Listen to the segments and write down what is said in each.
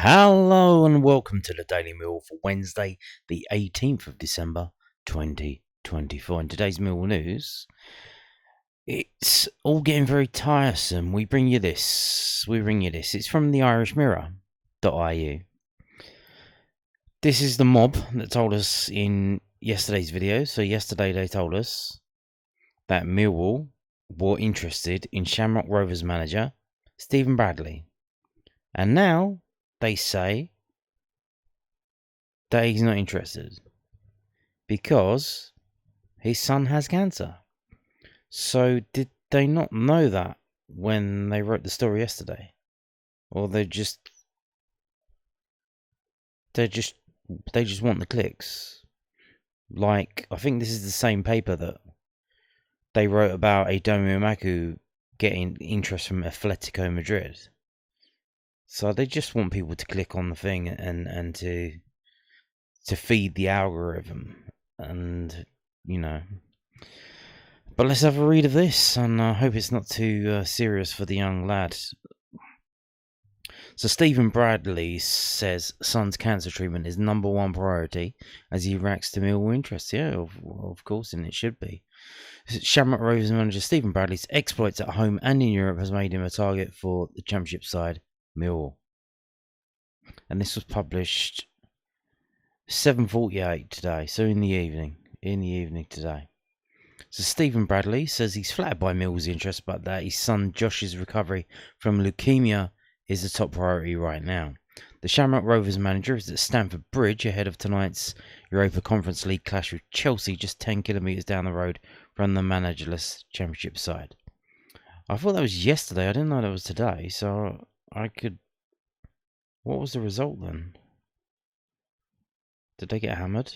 Hello and welcome to the Daily Mill for Wednesday, the 18th of December, 2024. In today's Mill news, it's all getting very tiresome. We bring you this. It's from the Irish Mirror.ie. This is the mob that told us in yesterday's video. So yesterday they told us that Millwall were interested in Shamrock Rovers manager Stephen Bradley. And now they say that he's not interested because his son has cancer. So did they not know that when they wrote the story yesterday? Or they just want the clicks? Like, I think this is the same paper that they wrote about Aidomu Emakhu getting interest from Atletico Madrid. So they just want people to click on the thing and to feed the algorithm, and But let's have a read of this, and I hope it's not too serious for the young lad. So Stephen Bradley says son's cancer treatment is number one priority as he reacts to Millwall interest. Yeah, of course, and it should be. Shamrock Rovers manager Stephen Bradley's exploits at home and in Europe has made him a target for the Championship side Millwall. And this was published 7:48 today, so in the evening today. So Stephen Bradley says he's flattered by Millwall's interest, but that his son Josh's recovery from leukaemia is the top priority right now. The Shamrock Rovers manager is at Stamford Bridge ahead of tonight's Europa Conference League clash with Chelsea, just 10 kilometres down the road from the managerless Championship side. I thought that was yesterday. I didn't know that was today, so I could... What was the result then? Did they get hammered?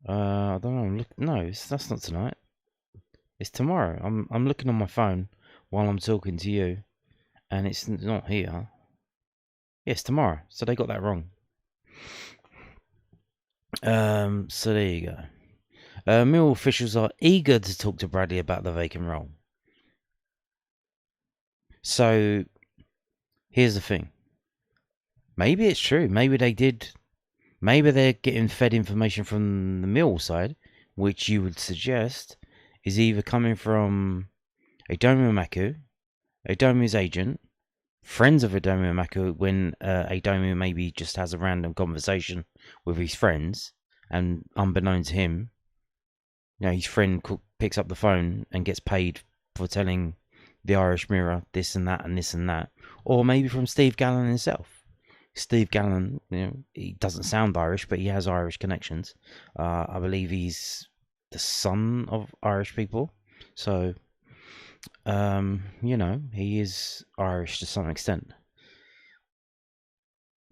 I don't know. No, that's not tonight. It's tomorrow. I'm looking on my phone while I'm talking to you, and it's not here. Yes, tomorrow. So they got that wrong. So there you go. Millwall officials are eager to talk to Bradley about the vacant role. So here's the thing. Maybe it's true. Maybe they did. Maybe they're getting fed information from the Millwall side, which you would suggest is either coming from Aidomu Emakhu, Aidomu's agent, friends of Aidomu Emakhu, when Aidomu maybe just has a random conversation with his friends, and unbeknown to him, his friend picks up the phone and gets paid for telling the Irish Mirror this and that and this and that. Or maybe from Steve Gallen himself. Steve Gallen, he doesn't sound Irish, but he has Irish connections. I believe he's the son of Irish people. So, he is Irish to some extent.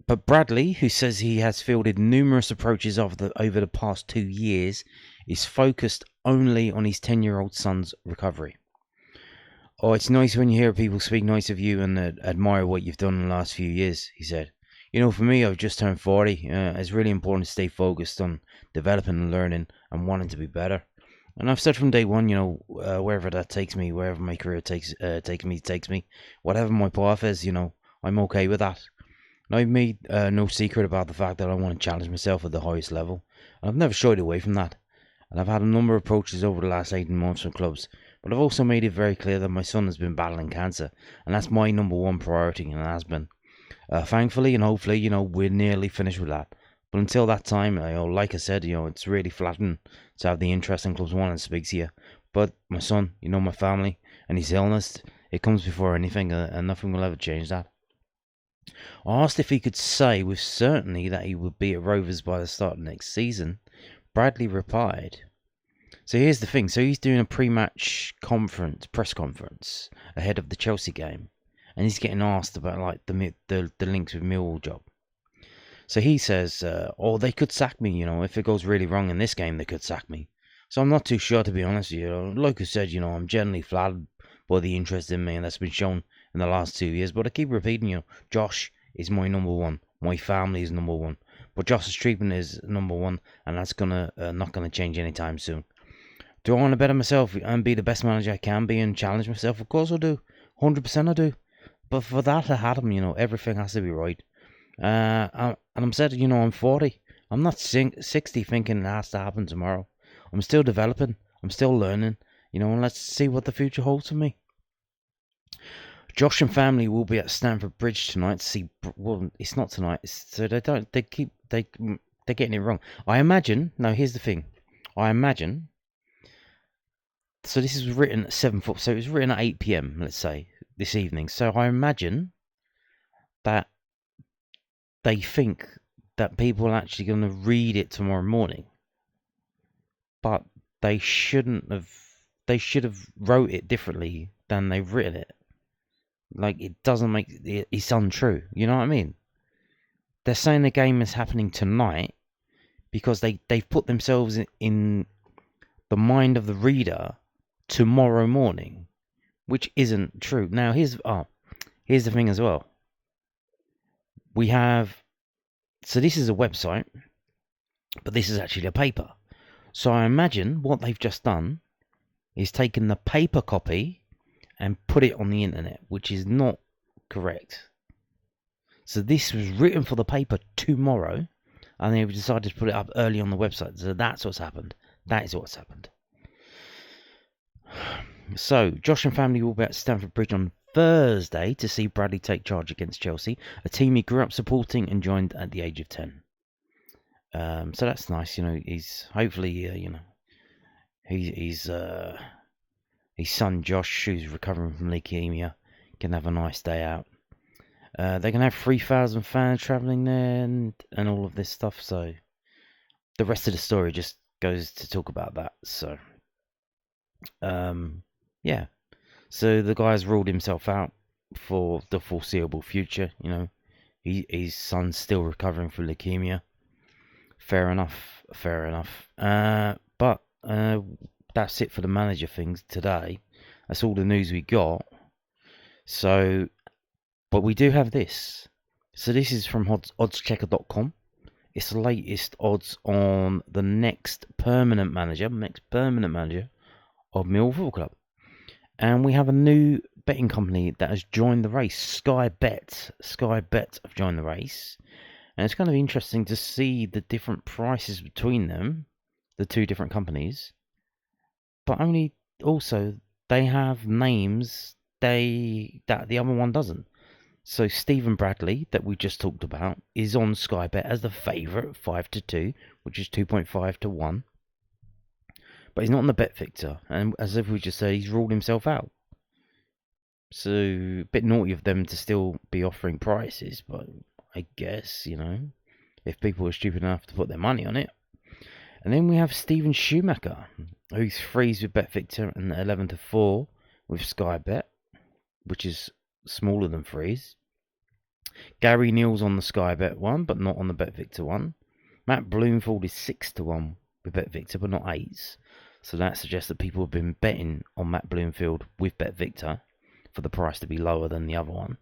But Bradley, who says he has fielded numerous approaches over the past 2 years, is focused only on his 10-year-old son's recovery. Oh, it's nice when you hear people speak nice of you and admire what you've done in the last few years, he said. For me, I've just turned 40. It's really important to stay focused on developing and learning and wanting to be better. And I've said from day one, wherever that takes me, wherever my career takes me, whatever my path is, I'm okay with that. And I've made no secret about the fact that I want to challenge myself at the highest level. And I've never shied away from that. And I've had a number of approaches over the last 18 months from clubs. But I've also made it very clear that my son has been battling cancer. And that's my number one priority, and it has been. Thankfully and hopefully, we're nearly finished with that. But until that time, like I said, it's really flattering to have the interest in clubs wanting to speak to you. But my son, my family, and his illness, it comes before anything, and nothing will ever change that. I asked if he could say with certainty that he would be at Rovers by the start of next season. Bradley replied. So here's the thing. So he's doing a pre-match press conference ahead of the Chelsea game. And he's getting asked about the links with Millwall job. So he says, they could sack me, if it goes really wrong in this game, they could sack me. So I'm not too sure, to be honest with you. Like I said, I'm generally flattered by the interest in me, and that's been shown in the last 2 years. But I keep repeating, Josh is my number one. My family is number one. But Josh's treatment is number one, and that's not gonna change anytime soon. Do I want to better myself and be the best manager I can be and challenge myself? Of course I do. 100% I do. but for that to happen, everything has to be right. And I'm said, I'm 40. I'm not 60 thinking it has to happen tomorrow. I'm still developing. I'm still learning. And let's see what the future holds for me. Josh and family will be at Stamford Bridge tonight to see. Well, it's not tonight, so they're getting it wrong. I imagine. No, here's the thing. I imagine. So this is written at 7 foot. So it was written at 8 p.m. Let's say this evening. So I imagine that they think that people are actually going to read it tomorrow morning, but they shouldn't have. They should have wrote it differently than they've written it. Like, it doesn't make it's untrue. You know what I mean? They're saying the game is happening tonight because they've put themselves in the mind of the reader tomorrow morning, which isn't true. Now here's the thing as well. We have, so this is a website, but this is actually a paper. So I imagine what they've just done is taken the paper copy and put it on the internet, which is not correct. So this was written for the paper tomorrow, and they've decided to put it up early on the website. So that's what's happened. That is what's happened. So Josh and family will be at Stamford Bridge on Thursday to see Bradley take charge against Chelsea, a team he grew up supporting and joined at the age of 10. So that's nice. He's hopefully, he's his son Josh, who's recovering from leukaemia, can have a nice day out. They're going to have 3,000 fans travelling there and all of this stuff. So the rest of the story just goes to talk about that. So, yeah. So the guy's ruled himself out for the foreseeable future. His son's still recovering from leukemia. Fair enough. But that's it for the manager things today. That's all the news we got. So, but we do have this. So this is from oddschecker.com. It's the latest odds on the next permanent manager of Millwall Football Club. And we have a new betting company that has joined the race, Skybet. Skybet have joined the race. And it's kind of interesting to see the different prices between them, the two different companies. But only also they have names that the other one doesn't. So Stephen Bradley, that we just talked about, is on Skybet as the favourite, 5-2, which is 2.5 to 1. But he's not on the bet victor, and as if we just said, he's ruled himself out. So a bit naughty of them to still be offering prices, but I guess, if people are stupid enough to put their money on it. And then we have Steven Schumacher, who's frees with Bet Victor and 11-4 with Skybet, which is smaller than frees. Gary Neal's on the Skybet one, but not on the Bet Victor one. Matt Bloomfield is 6-1 with Bet Victor, but not 8s. So that suggests that people have been betting on Matt Bloomfield with Bet Victor for the price to be lower than the other one.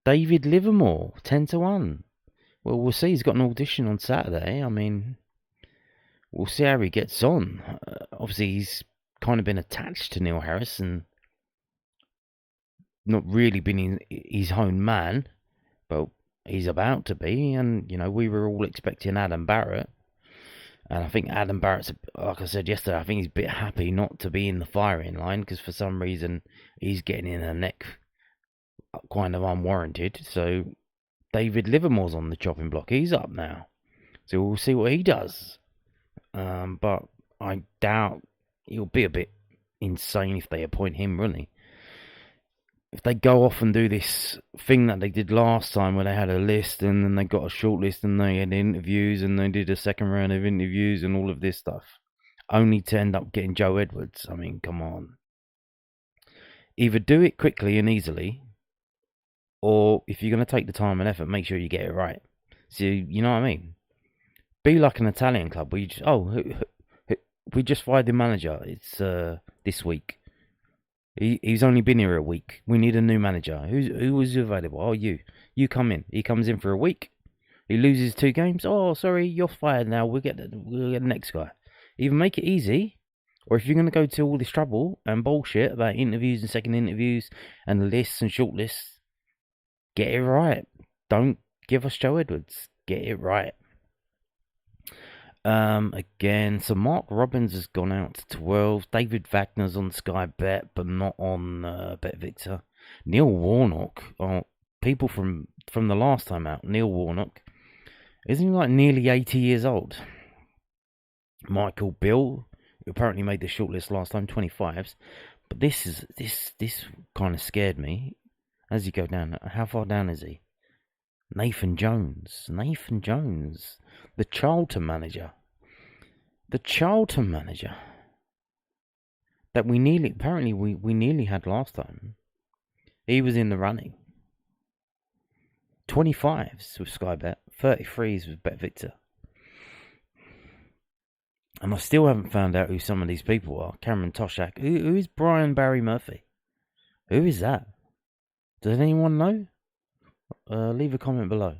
David Livermore, 10-1. Well, we'll see. He's got an audition on Saturday. I mean, we'll see how he gets on. Obviously, he's kind of been attached to Neil Harris and not really been his own man, but he's about to be. And, we were all expecting Adam Barrett. And I think Adam Barrett's, like I said yesterday, I think he's a bit happy not to be in the firing line because for some reason he's getting in her neck kind of unwarranted. So David Livermore's on the chopping block. He's up now. So we'll see what he does. But I doubt he'll be a bit insane if they appoint him, really. If they go off and do this thing that they did last time where they had a list and then they got a short list and they had interviews and they did a second round of interviews and all of this stuff, only to end up getting Joe Edwards. I mean, come on. Either do it quickly and easily, or if you're going to take the time and effort, make sure you get it right. So, you know what I mean? Be like an Italian club where you just, we just fired the manager. It's this week. He's only been here a week. We need a new manager. Who was available? Oh, you. You come in. He comes in for a week. He loses 2 games. Oh, sorry, you're fired now. We'll get the next guy. Either make it easy Or if you're going to go to all this trouble and bullshit about interviews and second interviews and lists and short lists, get it right. Don't give us Joe Edwards. Get it right. Again, so Mark Robbins has gone out to 12. David Wagner's on Skybet, but not on BetVictor. Neil Warnock, people from the last time out. Neil Warnock, isn't he like nearly 80 years old? Michael Bill, who apparently made the shortlist last time, 25s. But this kind of scared me. As you go down, how far down is he? Nathan Jones, the Charlton manager. That we nearly had last time. He was in the running. 25s with Skybet, 33s with BetVictor. And I still haven't found out who some of these people are. Cameron Toshak. Who is Brian Barry Murphy? Who is that? Does anyone know? Leave a comment below.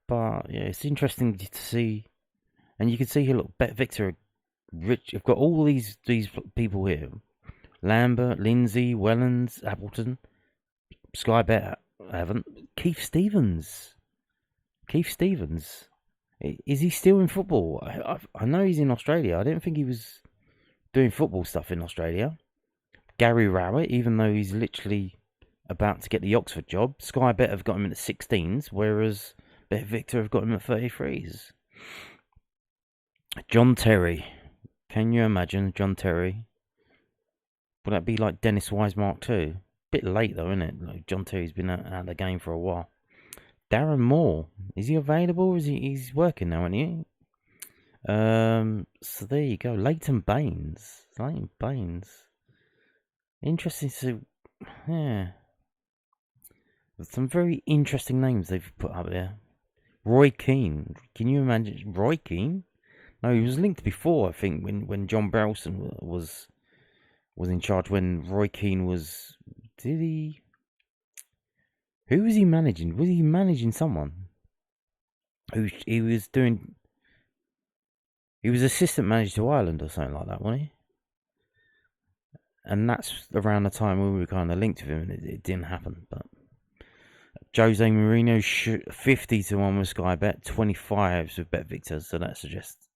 But yeah, it's interesting to see. And you can see here, look, BetVictor, Rich. I've got all these people here: Lambert, Lindsay, Wellens, Appleton, Skybet. I haven't. Keith Stevens. Is he still in football? I know he's in Australia. I didn't think he was doing football stuff in Australia. Gary Rowett, even though he's literally about to get the Oxford job, Skybet have got him in the 16s, whereas BetVictor have got him at 33s. John Terry. Can you imagine John Terry? Would that be like Dennis Wise Mark II? Bit late though, isn't it? Like John Terry's been out of the game for a while. Darren Moore. Is he available? Or he's working now, isn't he? So there you go. Leighton Baines. Interesting to... Yeah. Some very interesting names they've put up there. Roy Keane. Can you imagine Roy Keane? No, he was linked before, I think, when John Browson was in charge. When Roy Keane was... Did he... Who was he managing? Was he managing someone? He was assistant manager to Ireland or something like that, wasn't he? And that's around the time when we were kind of linked with him, and it didn't happen. But Jose Mourinho, 50-1 with Skybet, 25s with BetVictor. So that suggests,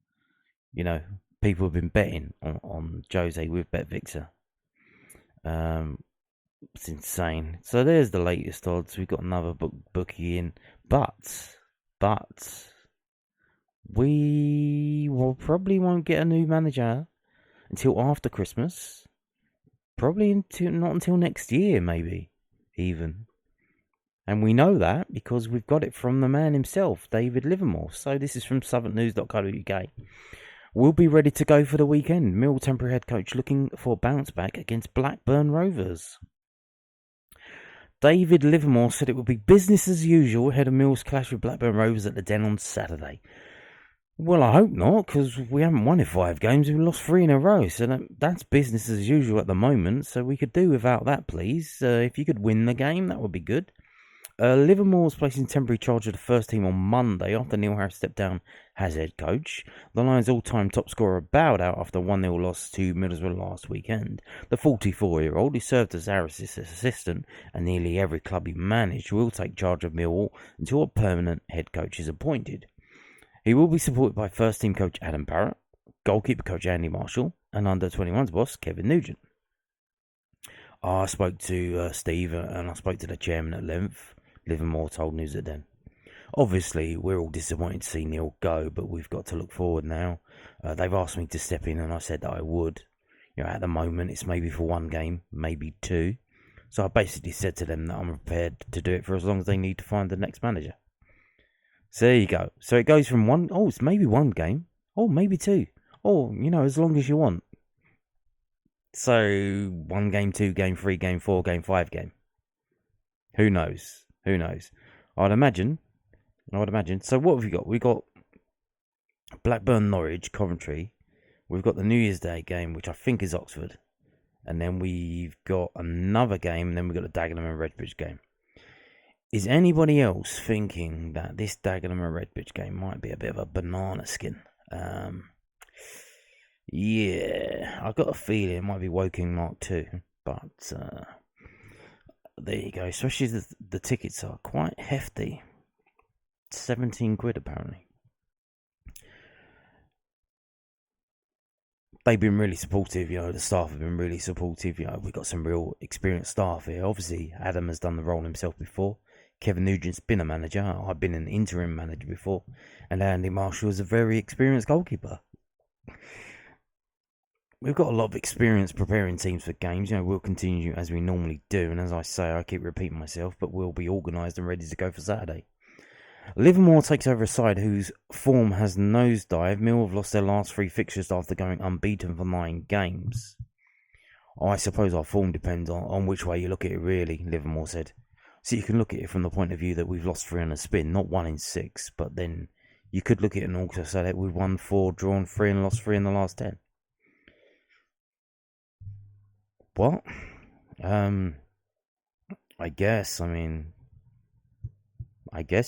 people have been betting on Jose with BetVictor. It's insane. So there's the latest odds. We've got another bookie in, but we probably won't get a new manager until after Christmas. Probably not until next year, maybe even. And we know that because we've got it from the man himself, David Livermore. So this is from southwarknews.co.uk. We'll be ready to go for the weekend. Mill temporary head coach looking for a bounce back against Blackburn Rovers. David Livermore said it would be business as usual ahead of Mill's clash with Blackburn Rovers at the Den on Saturday. Well, I hope not, because we haven't won in 5 games. We've lost 3 in a row, so that's business as usual at the moment. So we could do without that, please. If you could win the game, that would be good. Livermore was placed in temporary charge of the first team on Monday after Neil Harris stepped down as head coach. The Lions' all-time top scorer bowed out after a 1-0 loss to Middlesbrough last weekend. The 44-year-old, who served as Harris' assistant and nearly every club he managed, will take charge of Millwall until a permanent head coach is appointed. He will be supported by first-team coach Adam Barrett, goalkeeper coach Andy Marshall, and under-21s boss Kevin Nugent. I spoke to Steve and I spoke to the chairman at length. Livermore told News at Den. Obviously, we're all disappointed to see Neil go, but we've got to look forward now. They've asked me to step in, and I said that I would. At the moment, it's maybe for 1 game, maybe 2. So I basically said to them that I'm prepared to do it for as long as they need to find the next manager. So there you go. So it goes from 1. Oh, it's maybe 1 game. Oh, maybe 2. Oh, as long as you want. So 1 game, 2 game, 3 game, 4 game, 5 game. Who knows? I'd imagine. So what have we got? We've got Blackburn, Norwich, Coventry. We've got the New Year's Day game, which I think is Oxford. And then we've got another game, and then we've got the Dagenham and Redbridge game. Is anybody else thinking that this Dagenham and Redbridge game might be a bit of a banana skin? Yeah, I got a feeling it might be Woking Mark 2, but there you go. Especially the tickets are quite hefty. 17 quid apparently. They've been really supportive, the staff have been really supportive, we've got some real experienced staff here. Obviously, Adam has done the role himself before. Kevin Nugent's been a manager. I've been an interim manager before. And Andy Marshall is a very experienced goalkeeper. We've got a lot of experience preparing teams for games. We'll continue as we normally do. And as I say, I keep repeating myself, but we'll be organised and ready to go for Saturday. Livermore takes over a side whose form has nosedived. Millwall have lost their last 3 fixtures after going unbeaten for 9 games. I suppose our form depends on which way you look at it, really, Livermore said. So you can look at it from the point of view that we've lost 3 on a spin, not 1 in 6, but then you could look at it and also say that we've won 4, drawn 3 and lost 3 in the last 10. What? I guess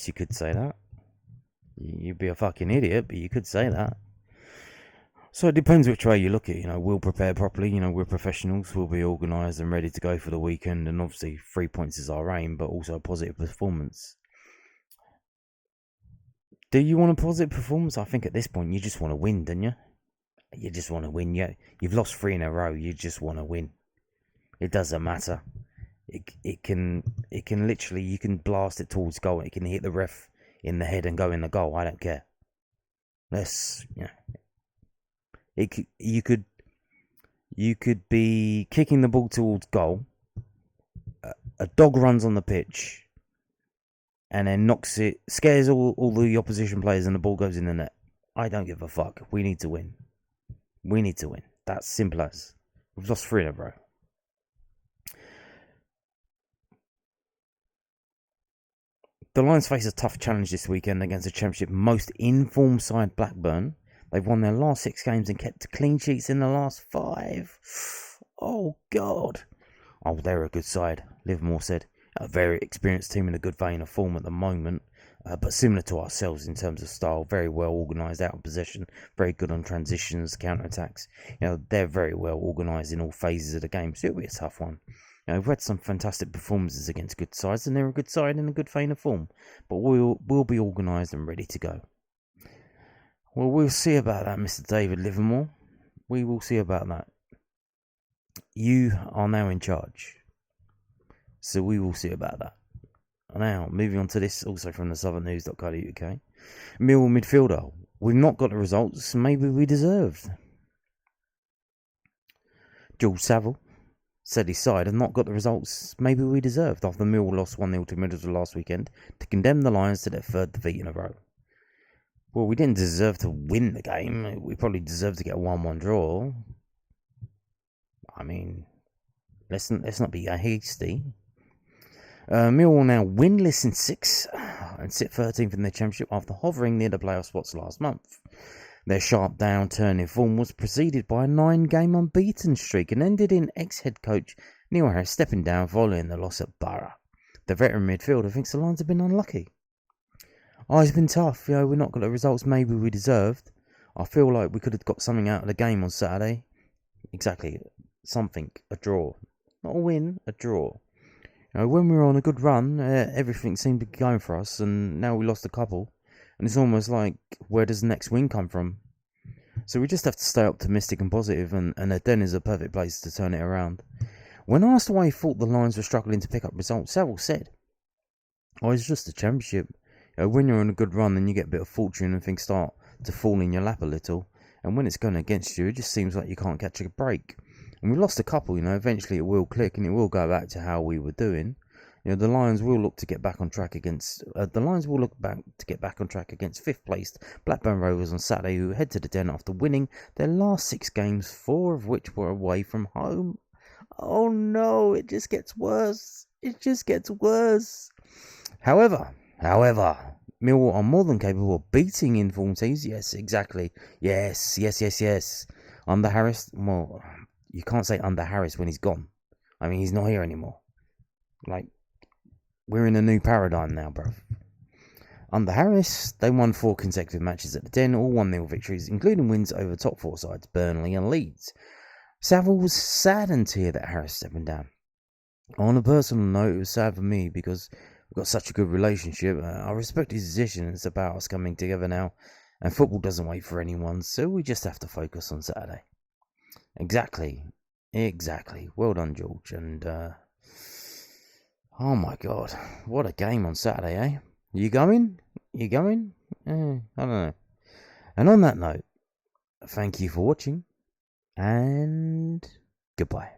you could say that. You'd be a fucking idiot, but you could say that. So it depends which way you look at it. We'll prepare properly. We're professionals. We'll be organised and ready to go for the weekend. And obviously, 3 points is our aim, but also a positive performance. Do you want a positive performance? I think at this point, you just want to win, don't you? You just want to win. Yeah, you've lost 3 in a row. You just want to win. It doesn't matter. It can literally, you can blast it towards goal. It can hit the ref in the head and go in the goal. I don't care. You could be kicking the ball towards goal. A dog runs on the pitch and then scares all the opposition players, and the ball goes in the net. I don't give a fuck. We need to win. That's simple as. We've lost 3 in a row. The Lions face a tough challenge this weekend against the Championship most in-form side Blackburn. They've won their last 6 games and kept clean sheets in the last 5. Oh, God. Oh, they're a good side, Livermore said. A very experienced team in a good vein of form at the moment, but similar to ourselves in terms of style. Very well organised out of possession, very good on transitions, counter-attacks. They're very well organised in all phases of the game, so it'll be a tough one. We've had some fantastic performances against good sides, and they're a good side in a good vein of form. But we'll be organised and ready to go. Well, we'll see about that, Mr. David Livermore. We will see about that. You are now in charge. So we will see about that. Now, moving on to this, also from the southernnews.co.uk. Millwall midfielder. We've not got the results maybe we deserved. George Saville said his side have not got the results maybe we deserved after Millwall lost 1-0 to Middlesbrough last weekend to condemn the Lions to their 3rd defeat in a row. Well, we didn't deserve to win the game. We probably deserved to get a 1-1 draw. Let's not be hasty. Millwall now winless in 6 and sit 13th in the Championship after hovering near the playoff spots last month. Their sharp downturn in form was preceded by a 9-game unbeaten streak and ended in ex-head coach Neil Harris stepping down following the loss at Borough. The veteran midfielder thinks the Lions have been unlucky. It's been tough. We're not got the results maybe we deserved. I feel like we could have got something out of the game on Saturday. Exactly. Something. A draw. Not a win, a draw. When we were on a good run, everything seemed to be going for us, and now we lost a couple. And it's almost like, where does the next win come from? So we just have to stay optimistic and positive, and Eden is a perfect place to turn it around. When asked why he thought the Lions were struggling to pick up results, Saville said, it's just a Championship. When you're on a good run, then you get a bit of fortune and things start to fall in your lap a little. And when it's going against you, it just seems like you can't catch a break. And we lost a couple, eventually it will click and it will go back to how we were doing. The Lions will look to get back on track against 5th placed Blackburn Rovers on Saturday, who head to the Den after winning their last 6 games, 4 of which were away from home. Oh no, it just gets worse. However, Millwall are more than capable of beating informed teams. Yes, exactly. Yes. Under Harris, well, you can't say under Harris when he's gone. He's not here anymore. We're in a new paradigm now, bro. Under Harris, they won 4 consecutive matches at the Den, all 1-0 victories, including wins over top 4 sides, Burnley and Leeds. Saville was saddened to hear that Harris stepping down. On a personal note, it was sad for me because we've got such a good relationship. I respect his decision. It's about us coming together now, and football doesn't wait for anyone, so we just have to focus on Saturday. Exactly. Well done, George. And, oh my God, what a game on Saturday, eh? You going? I don't know. And on that note, thank you for watching, and goodbye.